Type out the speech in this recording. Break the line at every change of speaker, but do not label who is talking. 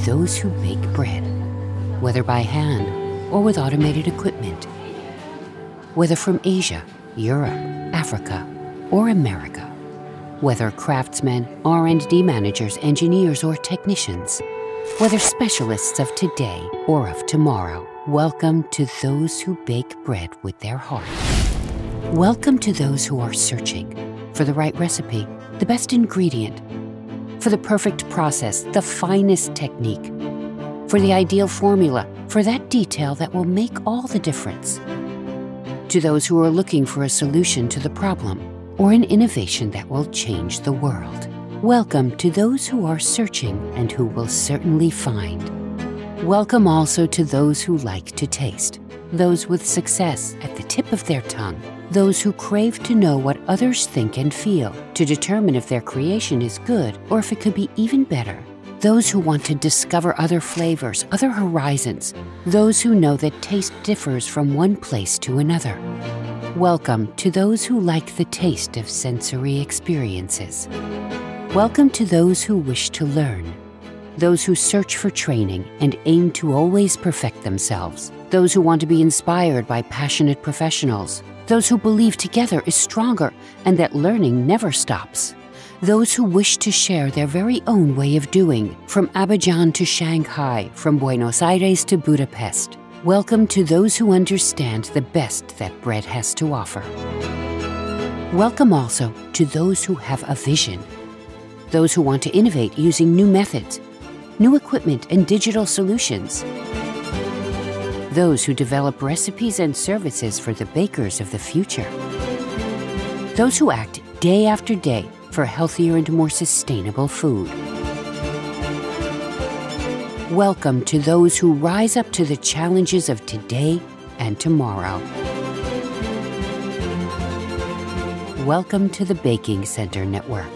those who bake bread, whether by hand or with automated equipment. Whether from Asia, Europe, Africa, or America. Whether craftsmen, R&D managers, engineers, or technicians. Whether specialists of today or of tomorrow. Welcome to those who bake bread with their heart. Welcome to those who are searching for the right recipe, the best ingredient, for the perfect process, the finest technique, for the ideal formula, for that detail that will make all the difference. To those who are looking for a solution to the problem or an innovation that will change the world. Welcome to those who are searching and who will certainly find. Welcome also to those who like to taste, those with success at the tip of their tongue, those who crave to know what others think and feel, to determine if their creation is good or if it could be even better. Those who want to discover other flavors, other horizons, those who know that taste differs from one place to another. Welcome to those who like the taste of sensory experiences. Welcome to those who wish to learn, those who search for training and aim to always perfect themselves, those who want to be inspired by passionate professionals, those who believe together is stronger and that learning never stops. Those who wish to share their very own way of doing, from Abidjan to Shanghai, from Buenos Aires to Budapest. Welcome to those who understand the best that bread has to offer. Welcome also to those who have a vision, those who want to innovate using new methods, new equipment and digital solutions. Those who develop recipes and services for the bakers of the future. Those who act day after day for healthier and more sustainable food. Welcome to those who rise up to the challenges of today and tomorrow. Welcome to the Baking Center Network.